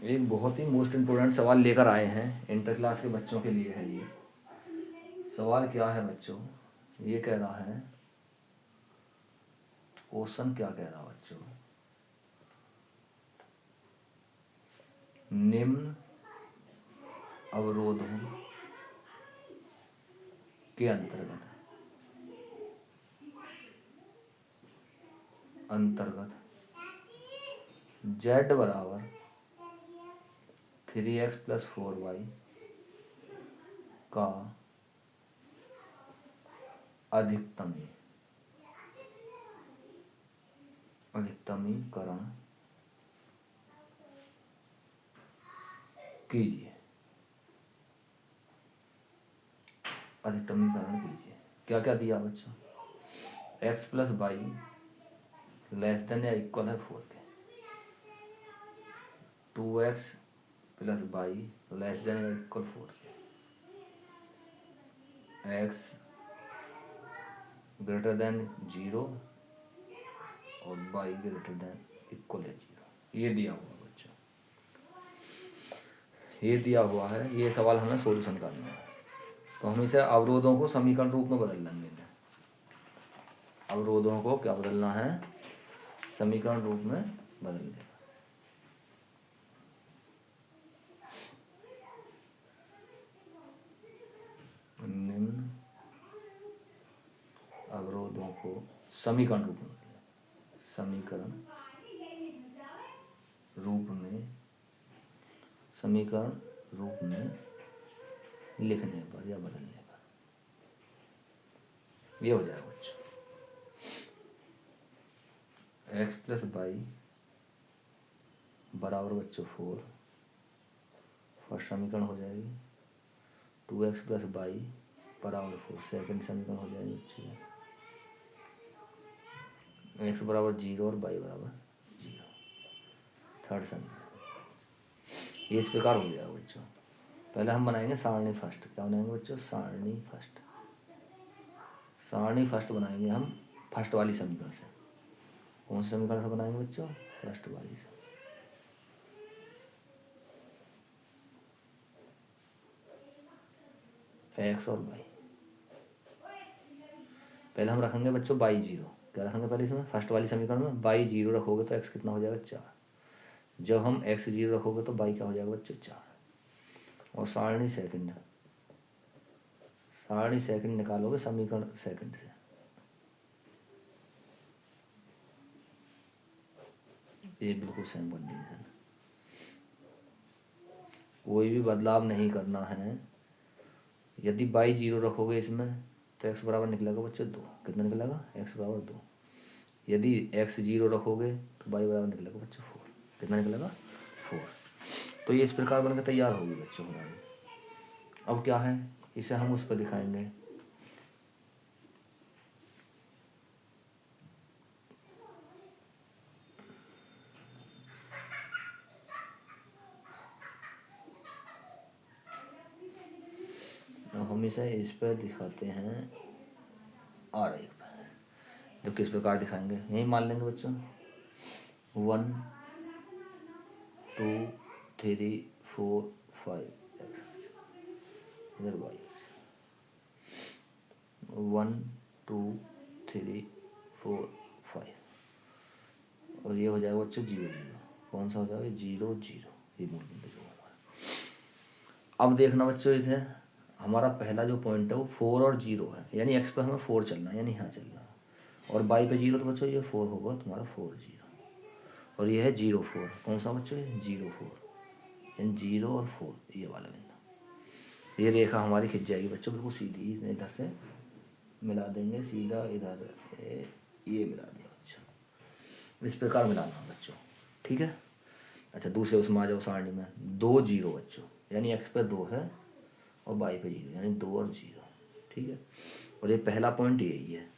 एक बहुत ही most important सवाल लेकर आए हैं, इंटर क्लास के बच्चों के लिए है ये। सवाल क्या है बच्चों, ये कह रहा है, क्वेश्चन क्या कह रहा बच्चों, निम्न अवरोधों के अंतर्गत z बराबर 3x+4y का अधिकतमीकरण कीजिए। अधिकतमीकरण कीजिए। क्या क्या दिया बच्चों, x+y लेस देन या इक्वल है 4 के, 2x+y लेस देन या इक्वल 4 के, x ग्रेटर देन 0 और y ग्रेटर देन इक्वल है 0। ये दिया हुआ बच्चों, ये दिया हुआ है। ये सवाल हमें सॉल्यूशन करना है, तो हम इसे अवरोधों को समीकरण रूप में बदल लेंगे। अवरोधों को क्या बदलना है, समीकरण रूप में बदल देना। निम्न अवरोधों को समीकरण रूप में, समीकरण रूप में लिखने पर या बदलने पर ये हो जाएगा बच्चों, x+y बराबर बच्चों 4, फर्स्ट समीकरण हो जाएगी। 2x+y बराबर 4 सेकंड समीकरण हो जाएगी बच्चों। x बराबर 0 और y बराबर 0 थर्ड समीकरण। ये इस प्रकार हो जाएगा बच्चों। पहले हम बनाएंगे सारणी फर्स्ट। क्या बनाएंगे बच्चों, सारणी फर्स्ट बनाएंगे हम फर्स्ट वाली समीकरण से। कौन सी समीकरण से बनाएंगे बच्चों, फर्स्ट वाली से। x और y पहले हम रखेंगे बच्चों y 0। क्या रखेंगे पहले इसमें, फर्स्ट वाली समीकरण में y 0 रखोगे तो x कितना हो जाएगा 4। जब हम x 0 रखोगे तो y क्या हो जाएगा बच्चों 4। और सारणी सेकंड निकालोगे समीकरण सेकंड से। ये बिल्कुल सेम कंडीशन, कोई भी बदलाव नहीं करना है। यदि y 0 रखोगे इसमें तो x बराबर निकलेगा बच्चों 2। कितना निकलेगा, x बराबर 2। यदि x 0 रखोगे तो y बराबर निकलेगा बच्चों 4। कितना निकलेगा, 4। तो ये इस प्रकार बनकर तैयार होगी बच्चों हमारी। अब क्या है, इसे हम उस पर दिखाएंगे। हम इसे इस पर दिखाते हैं R एक पर। तो किस प्रकार दिखाएंगे, यही मान लेंगे बच्चों 1 2 3 4 5 इधर y 1 2 3 4 5 और ये हो जाएगा बच्चों 0 0। कौन सा हो जाएगा, 0 0। ये मूल बिंदु जो हमारा। अब देखना बच्चों, इधर हमारा पहला जो पॉइंट है वो 4 और 0 है, यानी x पे हमें 4 चलना है, यानी यहाँ चलना है। और y पे 0 तो बच्चों ये 4 होगा तुम्हारा 4 0। और ये है 0 4। कौन सा बच्चों है, 0 4, यानी 0 और 4 ये वाला बिंदु। ये रेखा हमारी खिंच जाएगी बच्चों बिल्कुल सीधी। इधर से मिला देंगे सीधा, इधर ये मिला दिया बच्चों। इस प्रकार मिलाना बच्चों, ठीक है। अच्छा, दूसरे उसमें आ जाओ सारणी में 2 0 बच्चों, यानी x पे 2 है और y पे 0, यानी 2 और 0, ठीक है। और ये पहला पॉइंट यही है।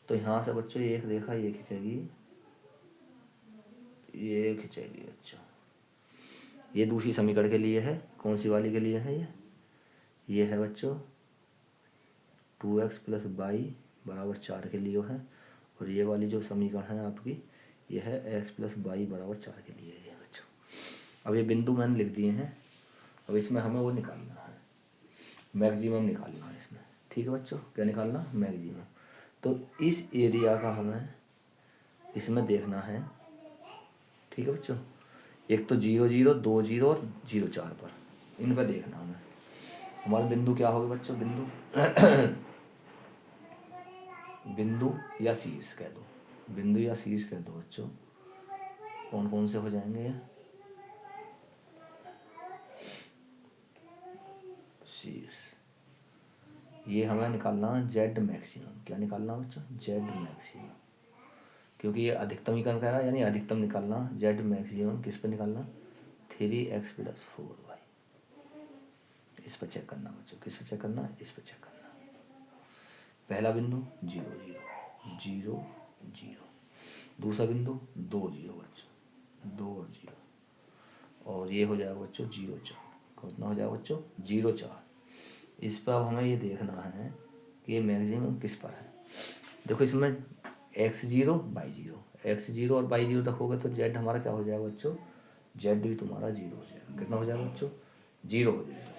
तो यहाँ से बच्चों एक रेखा ये खिंचेगी, ये खिंचेगी बच्चों। ये दूसरी समीकरण के लिए है। कौन सी वाली के लिए है, ये है बच्चों 2x+y बराबर 4 के लिए है। और ये वाली जो समीकरण है आपकी, ये है x+y बराबर 4 के लिए है बच्चों। अब ये बिंदु मैंने लिख दिए हैं। अब इसमें हमें वो निकालना है, मैक्सिमम निकालना है इसमें। ठीक है बच्चों, क्या निकालना? मैक्सिमम। तो इस एरिया का हमें इसमें देखना है। ठीक है बच्चों, एक तो 0 0 2 0 और 0 4 पर, इन पर देखना हमें। हमारा बिंदु क्या होगा बच्चों? बिंदु बिंदु या शीर्ष कह दो, बिंदु या शीर्ष कह दो बच्चों। कौन कौन से हो जाएंगे? शीर्ष। ये हमें निकालना है जेड मैक्सिमम। क्या निकालना बच्चों? जेड मैक्सिमम, क्योंकि ये अधिकतम ही कह रहा है, यानी अधिकतम निकालना। जेड मैक्सिमम किस पर निकालना? 3x + 4y। इस पर चेक करना बच्चों। किस पर चेक करना? इस पर चेक करना। पहला बिंदु 0 0 0 0, दूसरा बिंदु 2 0 बच्चों, 2 और 0, और ये हो जाएगा बच्चों 0 4। कितना हो जाएगा बच्चों? 0 4। इस पर अब हमें ये देखना है कि ये मैक्सिमम किस पर है। देखो इसमें x0 y0, x0 और y0 रखोगे तो z हमारा क्या हो जाएगा बच्चों? z भी तुम्हारा 0 हो जाएगा। कितना हो जाएगा बच्चों? 0 हो जाएगा।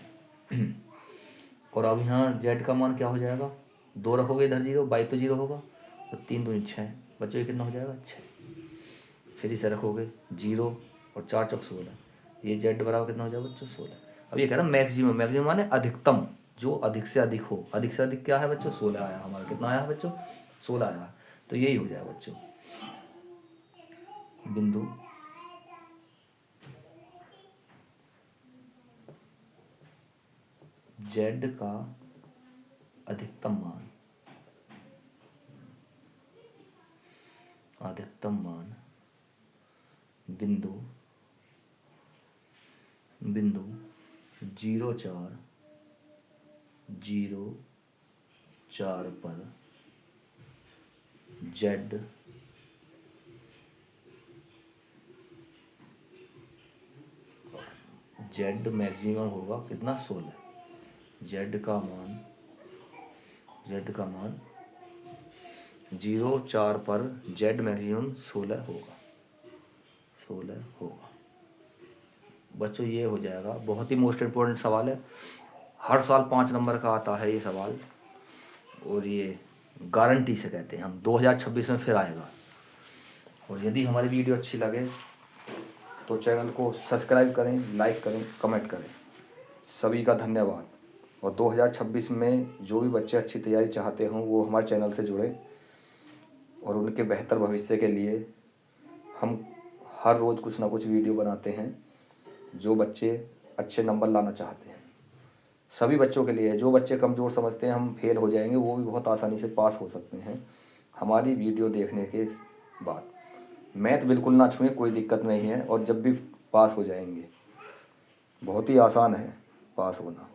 और अब यहाँ z का मान क्या हो जाएगा? 2 रखोगे इधर 0, y तो 0 होगा, तो 3 दूनी 6 बच्चों, ये कितना हो जाएगा? 6। फिर इसे रखोगे 0 और 4 चौक 16, ये z बराबर कितना हो जाएगा बच्चों? 16। अब ये कह रहा है मैक्सिमम, मैक्सिमम माने अधिकतम, जो अधिक से अधिक हो। अधिक से अधिक क्या है बच्चों? 16 आया हमारा। कितना आया बच्चों? 16 आया। तो यही हो जाएगा बच्चों बिंदु z का अधिकतम मान, अधिकतम मान बिंदु 0 4 0 4 पर z मैक्सिमम होगा कितना? 16। z का मान 0 4 पर z मैक्सिमम 16 होगा, 16 होगा बच्चों। ये हो जाएगा। बहुत ही मोस्ट इम्पोर्टेंट सवाल है, हर साल 5 नंबर का आता है ये सवाल, और ये गारंटी से कहते हैं हम 2026 में फिर आएगा। और यदि हमारी वीडियो अच्छी लगे तो चैनल को सब्सक्राइब करें, लाइक करें, कमेंट करें। सभी का धन्यवाद। और 2026 में जो भी बच्चे अच्छी तैयारी चाहते हों वो हमारे चैनल से जुड़ें, और उनके बेहतर भविष्य के लिए हम हर रोज़ कुछ ना कुछ वीडियो बनाते हैं जो बच्चे अच्छे नंबर लाना चाहते हैं। सभी बच्चों के लिए है। जो बच्चे कमज़ोर समझते हैं हम फेल हो जाएंगे, वो भी बहुत आसानी से पास हो सकते हैं हमारी वीडियो देखने के बाद। मैथ बिल्कुल ना छुएं, कोई दिक्कत नहीं है, और जब भी पास हो जाएंगे। बहुत ही आसान है पास होना।